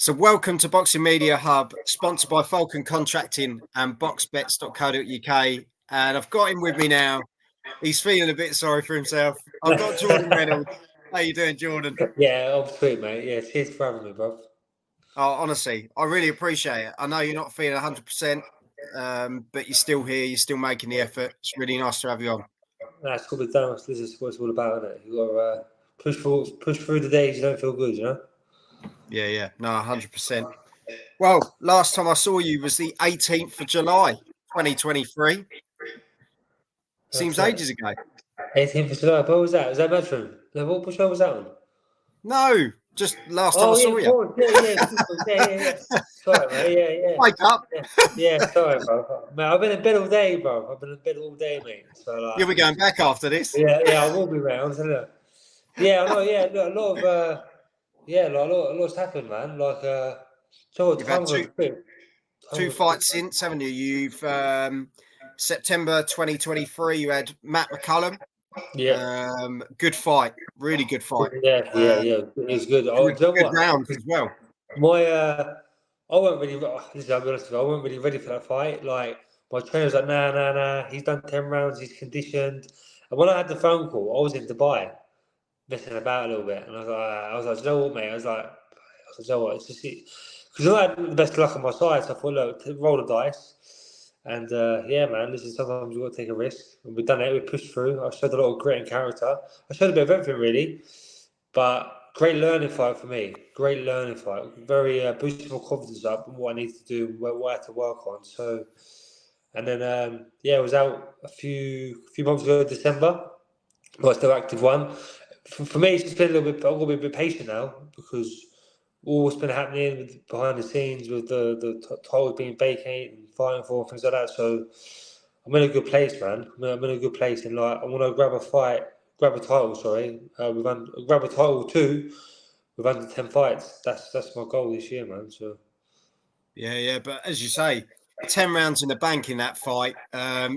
So welcome to Boxing Media Hub, sponsored by Falcon Contracting and boxbets.co.uk. And I've got him with me now. He's feeling a bit sorry for himself. I've got Jordan Reynolds. How you doing, Jordan? Yeah, I'm sweet, mate. Yeah, cheers for having me, bro. Oh, honestly, I really appreciate it. I know you're not feeling 100%, but you're still here. You're still making the effort. It's really nice to have you on. That's what we've done. This is what it's all about, isn't it? You got to push through the days you don't feel good, you know? Yeah. No, 100%. Well, last time I saw you was the 18th of July, 2023. Seems ages ago. 18th of July. What was that? Was that Matchroom? What show was that on? No, just last time I saw you. Yeah. Sorry, mate. Yeah. Wake up. Yeah, sorry, bro. Mate, I've been in bed all day, bro. I've been in bed all day, mate. So, like, You'll be going back after this. Yeah, I will be, mate. I'm telling you. Yeah, I know. Yeah, look, a lot's happened, man. Like, so You've had time goes quick. two fights since, haven't you? You've September 2023. You had Matt McCullum. Yeah. Good fight, really good fight. Yeah. It's good. Good rounds as well. I wasn't really. Listen, I'll be honest with you. I wasn't really ready for that fight. Like, my trainer was like, nah. He's done 10 rounds. He's conditioned. And when I had the phone call, I was in Dubai, messing about a little bit, and I was like, you know what, mate? I was like, you know what? It's just because I had the best luck on my side. So I thought, look, roll the dice. And yeah, man, listen, sometimes you've got to take a risk. And we've done it, we pushed through. I showed a lot of grit and character. I showed a bit of everything, really. But great learning fight for me. Great learning fight. Very boosted my confidence up and what I need to do, what I had to work on. So, and then, I was out a few months ago, December. Well, still active one. For me, it's just been a little bit, I've got to be a bit patient now because all what's been happening with behind the scenes with the title being vacated and fighting for things like that. So I'm in a good place, man. I'm in a good place, and like I want to grab a title. Sorry, grab a title too with under 10 fights. That's my goal this year, man. So Yeah. But as you say, 10 rounds in the bank in that fight,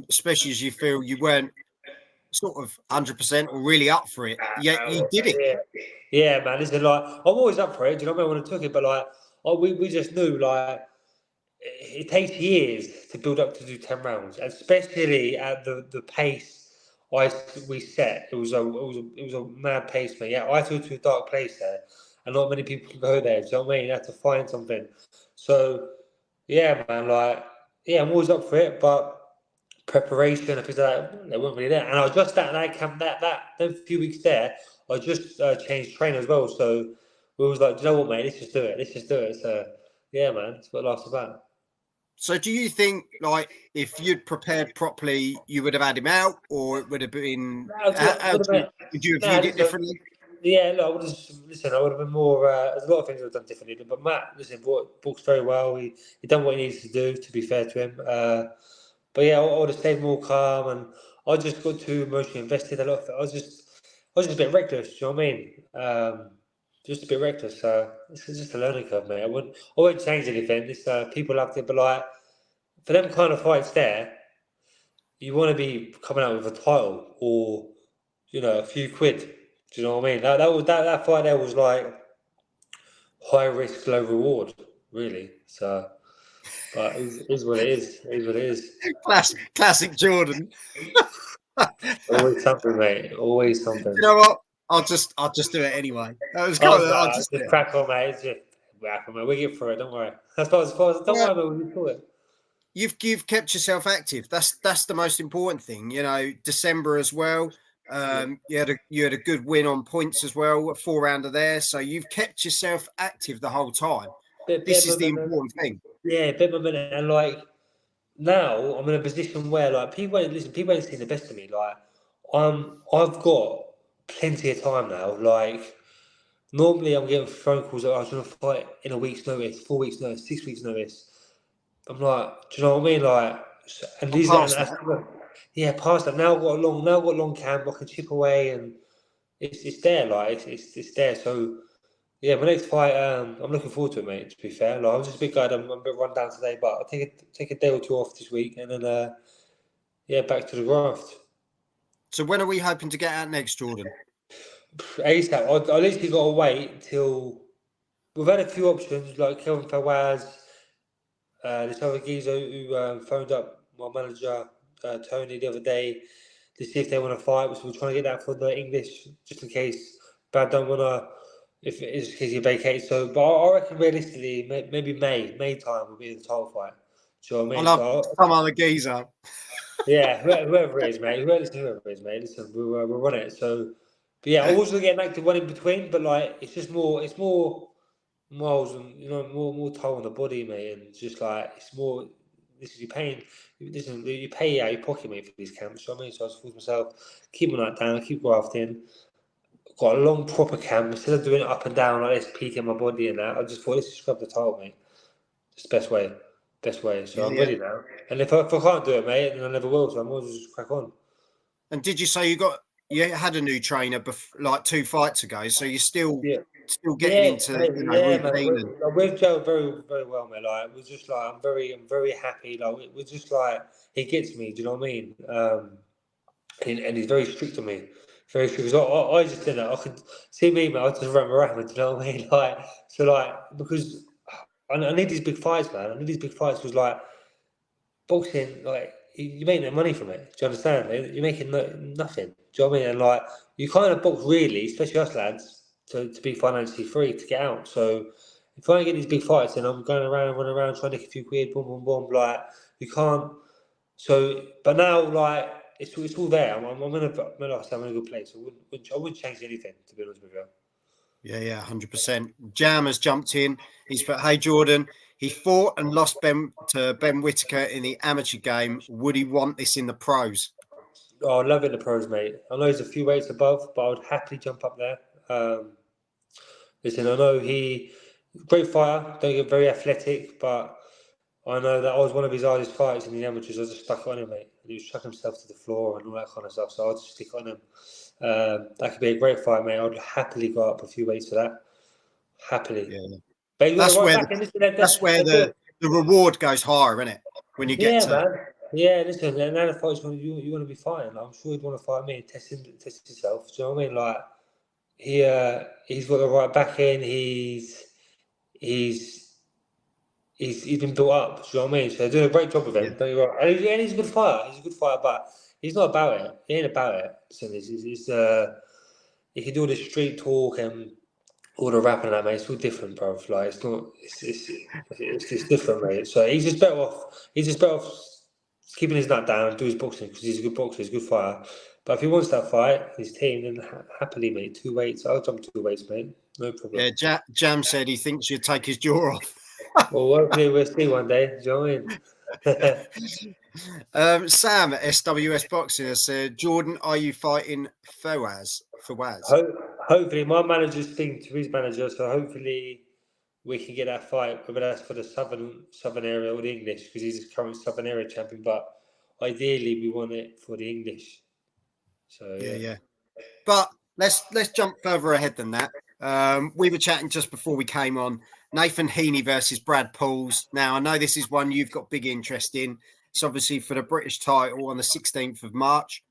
especially as you feel you weren't sort of 100% or really up for it. Yeah, you did it. Yeah, man. Listen, like I'm always up for it. Do you know what I mean? When I took it, but like we just knew like it takes years to build up to do 10 rounds, especially at the pace we set. It was a mad pace, man. Yeah, I took to a dark place there, and not many people can go there. Do you know what I mean? You have to find something. So yeah, man. Like I'm always up for it, but preparation and things like that, they weren't really there. And I was just at that camp, them few weeks there, I just changed trainer as well. So we was like, do you know what, mate? Let's just do it. So yeah, man, that's what life's about. So do you think, like, if you'd prepared properly, you would have had him out, or it would have been? Would you have viewed it differently? Yeah, look, I would have been more. There's a lot of things I've done differently, but Matt, listen, booked very well. He done what he needed to do. To be fair to him, but yeah, I would have stayed more calm, and I just got too emotionally invested. A lot of it. I was just a bit reckless. Do you know what I mean? Just a bit reckless. So this is just a learning curve, mate. I wouldn't change anything. This people loved it, but like for them kind of fights, you want to be coming out with a title or a few quid. Do you know what I mean? That fight there was like high risk, low reward, really. So, but it is what it is. It is what it is. Classic Jordan. Always something, mate. Always something. You know what? I'll just do it anyway. That was I'll just crack on, mate. It's just crack on, mate. We get through it. Don't worry. As far as don't worry about we get through it. You've kept yourself active. That's the most important thing. You know, December as well. You had a good win on points as well, a 4-rounder there. So you've kept yourself active the whole time. This is the important thing. Yeah, bit of a minute, and like now I'm in a position where like people ain't seen the best of me. Like I've got plenty of time now. Like normally I'm getting phone calls that I was going to fight in a week's notice, 4 weeks notice, 6 weeks notice. I'm like, do you know what I mean? Like, and these past that. Now I've got a long camp. I can chip away, and it's there. Like it's there. So yeah, my next fight, I'm looking forward to it, mate. To be fair, like, I'm just a bit glad I'm a bit run down today, but I'll take a day or two off this week, and then back to the graft. So when are we hoping to get out next, Jordan? ASAP. I literally got to wait till we've had a few options like Kelvin Fawaz, this other geezer who phoned up my manager Tony the other day to see if they want to fight. So we're trying to get that for the English, just in case Brad don't want to, if it's in case he vacates. So, but I reckon realistically, maybe May time will be the title fight. Do you know what I I mean? love So, some other geezer. yeah, whoever it is, mate. Whoever it is, mate. Listen, we'll run it. So, but yeah, I was gonna get an active one in between, but like it's more miles and more toll on the body, mate, and it's just like it's more. This is you paying. Listen, you pay out your pocket, mate, for these camps. You know what I mean? So I just thought to myself, keep my night down, keep grafting. Got a long proper camp instead of doing it up and down like this, peaking my body and that. I just thought let's just grab the title, mate. It's the best way, best way. So Yeah, I'm yeah. ready now. And if I can't do it, mate, then I never will. So I might as well just crack on. And did you say you had a new trainer like 2 fights ago? So you're still Yeah. getting Yeah, into mate, yeah, mate. routine and We've gelled very well, mate. Like we're just like I'm very happy. Like we're just like he gets me. Do you know what I mean? And he's very strict on me, very strict. 'Cause I just didn't. I could see me, mate. I just run around. Do you know what I mean? Like so, like because I need these big fights, man. I need these big fights because like boxing, like you make no money from it. Do you understand? You're making nothing. Do you know what I mean? And like you kind of box really, especially us lads, to be financially free to get out. So if I get these big fights and I'm going around, running around, trying to get a few quid, boom, boom, boom, like you can't. So, but now like it's all there. I'm in a good place. I wouldn't change anything to be honest with you. yeah, 100%. Jam has jumped in. He's put, "Hey Jordan, he fought and lost to Ben Whittaker in the amateur game. Would he want this in the pros?" Oh, I love it in the pros, mate. I know he's a few weights above, but I would happily jump up there. Listen, I know great fighter, don't get very athletic, but I know that I was one of his hardest fights in the amateurs. I just stuck on him, mate. And he was chucking himself to the floor and all that kind of stuff. So I'll just stick on him. That could be a great fight, mate. I'd happily go up a few weights for that. Happily. Yeah, But you got the that's right where back in. Listen, the reward goes higher, isn't it? When you get yeah, to man. Yeah, listen, and now the fight's you want to be fighting. I'm sure he'd want to fight me and test himself. Do you know what I mean? Like he's got the right back in. He's he's been built up. Do you know what I mean? So they're doing a great job with yeah. him. Don't you right? And he's a good fighter. He's a good fighter, but he's not about it. He ain't about it. So he can do all this street talk and all the rapping and that, mate. It's all different, bro. Like it's not. It's different, mate. So he's just better off. He's just better off keeping his nut down and do his boxing because he's a good boxer. He's a good fighter. But if he wants that fight, his team, then happily, mate. 2 weights. I'll jump 2 weights, mate. No problem. Yeah, Jam said he thinks you'd take his jaw off. Well, hopefully we'll see one day. Do you know what I mean? Sam at SWS Boxing has said, "Jordan, are you fighting Fawaz?" Hopefully, my manager's speaking to his manager, so hopefully we can get that fight, whether that's for the southern area or the English, because he's the current southern area champion. But ideally, we want it for the English. So Yeah. But let's jump further ahead than that. We were chatting just before we came on. Nathan Heaney versus Brad Pauls. Now I know this is one you've got big interest in. It's obviously for the British title on the 16th of March.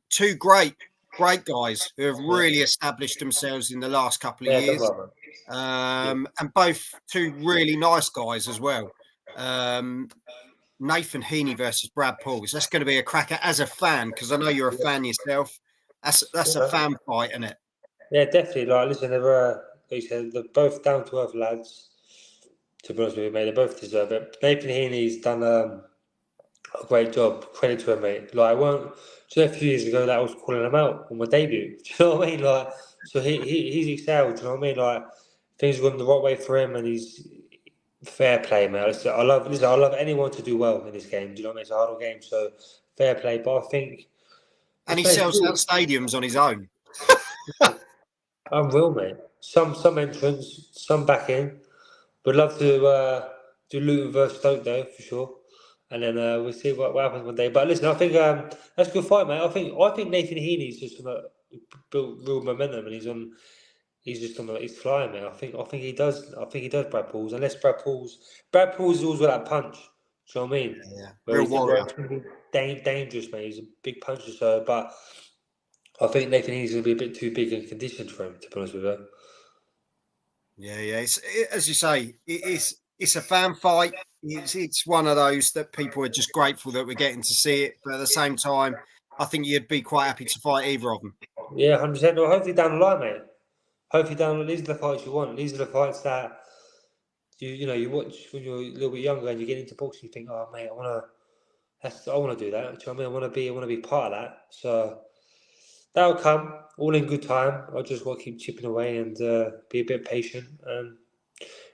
Two great guys who have really established themselves in the last couple of yeah, years. yeah. And both two really nice guys as well. Nathan Heaney versus Brad Pauls. That's going to be a cracker as a fan, because I know you're a fan yourself. That's a fan fight, isn't it? Yeah, definitely. Like, listen, like you said, they're both down to earth lads. To be honest with you, mate, they both deserve it. Nathan Heaney's done a great job. Credit to him, mate. Like, I won't. Just a few years ago, that I was calling him out on my debut. Do you know what I mean? Like, so he's excelled. Do you know what I mean? Like, things are going the right way for him, and he's fair play, mate. I love anyone to do well in this game. Do you know what I mean? It's a hard game, so fair play. But I think And this he man's sells out stadiums on his own. unreal, mate. Some entrance, some back in. We'd love to do Luton versus Stoke though, for sure. And then we'll see what happens one day. But listen, I think that's a good fight, mate. I think Nathan Heaney's just on built real momentum, and he's flying, mate. I think he does. I think he does Brad Pauls. Unless Brad Pauls is always got that punch. Do you know what I mean? Yeah. Where Real warrior. he's going to be dangerous, mate. He's a big puncher, so. But I think Nathan Heaney's going to be a bit too big and conditioned for him, to be honest with you. Yeah, as you say, it's a fan fight. It's one of those that people are just grateful that we're getting to see it, but at the same time, I think you'd be quite happy to fight either of them. Yeah, 100%. Well, hopefully down the line, mate. Hopefully down the line, these are the fights you want. These are the fights that you watch when you're a little bit younger and you get into boxing. You think, oh mate, I want to do that. Do you know what I mean? I want to be part of that. So that'll come all in good time. I just got to keep chipping away and be a bit patient, and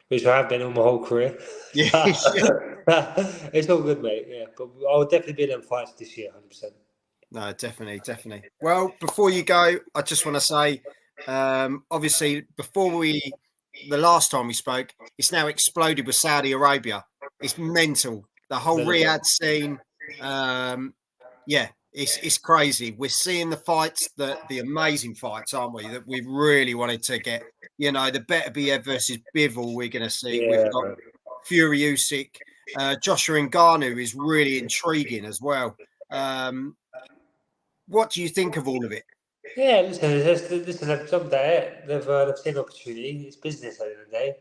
which I have been all my whole career. Yeah, It's all good, mate. Yeah, but I'll definitely be in them fights this year, 100%. no, definitely. Well, before you go, I just want to say, obviously, the last time we spoke, it's now exploded with Saudi Arabia. It's mental. The whole Riyadh scene. Yeah, it's crazy. We're seeing the fights, the amazing fights, aren't we? That we've really wanted to get. The Beterbiev versus Bivol we're going to see. Yeah, We've got Fury Usyk. Joshua Ngannou is really intriguing as well. What do you think of all of it? yeah. Listen. They've jumped at it. They've seen opportunity. It's business at the end of the day.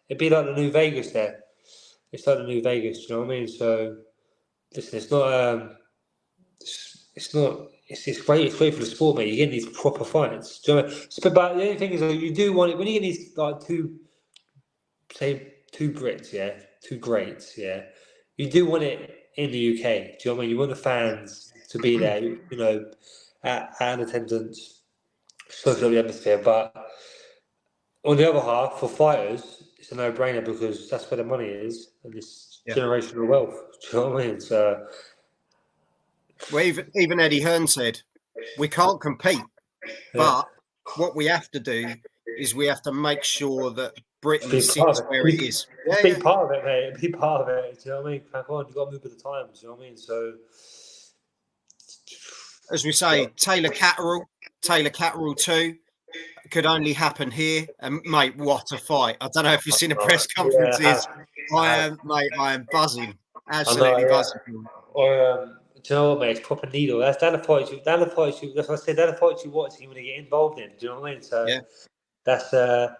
It'd be like the new Vegas there. It's like the new Vegas. You know what I mean? So listen, it's not. It's not. It's great. It's great for the sport, mate. You're getting these proper fights. Do you know what I mean? But the only thing is, you do want it when you get these like two Brits, yeah, two greats, yeah. You do want it in the UK. Do you know what I mean? You want the fans to be there, at an attendance, soak up the atmosphere. But on the other half, for fighters, it's a no-brainer because that's where the money is, and it's generational wealth. Do you know what I mean? So, well, even Eddie Hearn said we can't compete, but what we have to do is we have to make sure that Britain sits where it is. Be part of it, mate. Be part of it. Do you know what I mean? Crack on. You got to move with the times. Do you know what I mean? So, as we say, Taylor Catterall 2 could only happen here. And mate, what a fight! I don't know if you've seen the press conferences. I am buzzing, absolutely buzzing. Or do you know what, mate? It's proper needle. That's the fights you. That's what I said. That's the fights you watch and you want to get involved in. Do you know what I mean? So that's an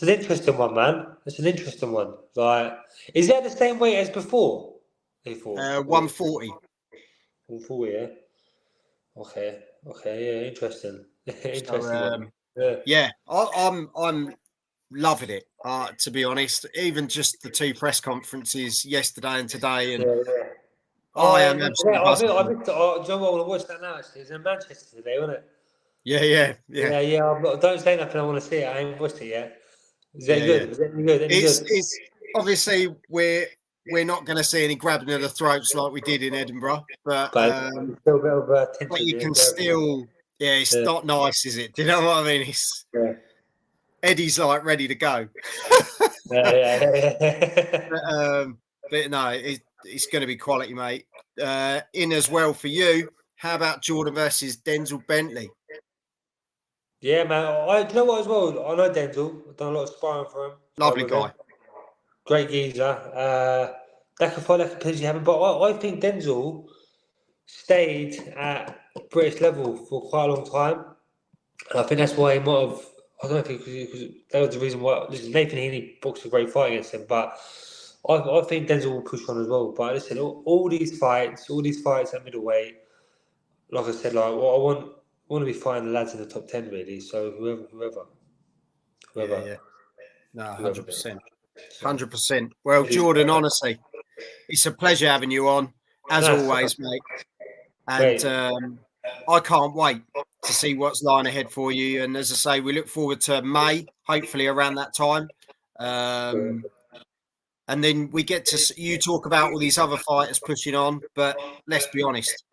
interesting one, man. It's an interesting one. Like, is that the same weight as before? 140. 140, yeah. Okay. Yeah, interesting. Interesting one. I'm loving it. To be honest, even just the 2 press conferences yesterday and today, and I am absolutely buzzing. I missed it. Do you know what? I want to watch that now. Actually, it's in Manchester today, wasn't it? Yeah. Don't say nothing. I want to see it. I ain't watched it yet. Is that good? Is that any good? It's obviously we're not going to see any grabbing of the throats like we did in Edinburgh, but still a bit of tension. But you can still, it's not nice, is it? Do you know what I mean? It's Eddie's like ready to go. But no, it's going to be quality, mate. In as well for you. How about Jordan versus Denzel Bentley? Yeah, man. Do you know what as well? I know Denzel. I've done a lot of sparring for him. Lovely guy. Great geezer. That could fight like a position happen. But I think Denzel stayed at British level for quite a long time. And I think that's why he might have. I don't know if because that was the reason why. Listen, Nathan Heaney boxed a great fight against him, but I think Denzel will push on as well. But listen, all these fights at middleweight, like I said, like I want to be fighting the lads in the top 10 really. So whoever. Yeah. No, 100%. 100%. Well, Jordan, honestly, it's a pleasure having you on, as always, mate. And I can't wait to see what's lying ahead for you. And as I say, we look forward to May, hopefully around that time. And then we get to you talk about all these other fighters pushing on. But let's be honest,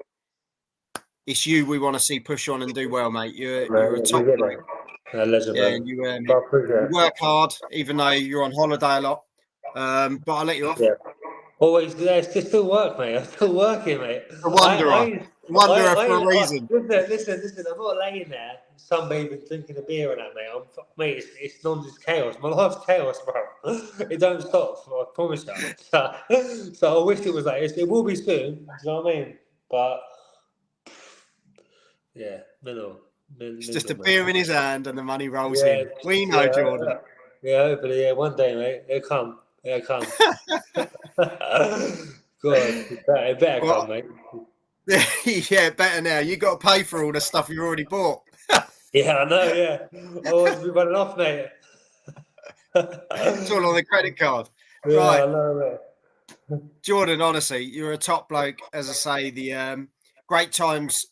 it's you we want to see push on and do well, mate. You're a top bloke. And you work hard, even though you're on holiday a lot. But I'll let you off. Yeah. Always, it's still work, mate. I'm still working, mate. A wanderer for a reason. Listen. I'm not laying there, sunbathing, drinking a beer and that, mate. It's chaos. My life's chaos, bro. It don't stop. I promise you. So I wish it was like this. It will be soon. Do you know what I mean? But yeah, mental. It's just a beer in his hand and the money rolls in. We know, Jordan. Yeah, hopefully, yeah, one day, mate. It'll come. It'll come. God, it better Well, come, mate. yeah, better now. You got to pay for all the stuff you already bought. Yeah, I know, yeah. Otherwise, we'll be running off, mate. It's all on the credit card. Yeah, Right. I know, Jordan, honestly, you're a top bloke. As I say, the great times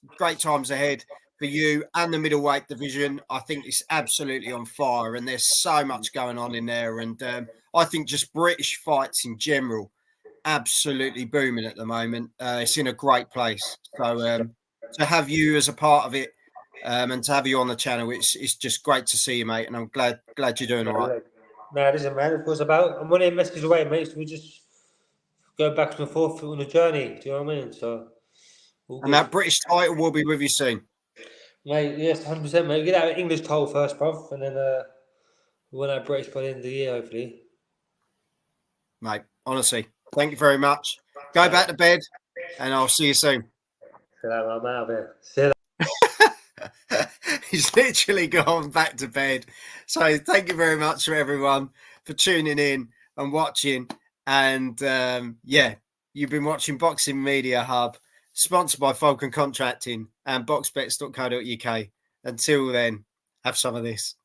ahead for you and the middleweight division. I think it's absolutely on fire, and there's so much going on in there. And I think just British fights in general, absolutely booming at the moment. It's in a great place. So to have you as a part of it, and to have you on the channel, it's just great to see you, mate. And I'm glad you're doing all right. mate. Nah, listen, man. Of course, I'm only a message away, mate. So we just go back and forth on the journey. Do you know what I mean? So, all And good. that British title will be with you soon. Mate, yes, 100%, mate. Get that English title first, bruv, and then we'll win that British by the end of the year, hopefully. Mate, honestly, thank you very much. Go back to bed, and I'll see you soon. See that, I'm out of here. See that. He's literally gone back to bed. So thank you very much for everyone for tuning in and watching. And yeah, you've been watching Boxing Media Hub, sponsored by Falcon Contracting and boxbets.co.uk. Until then, have some of this.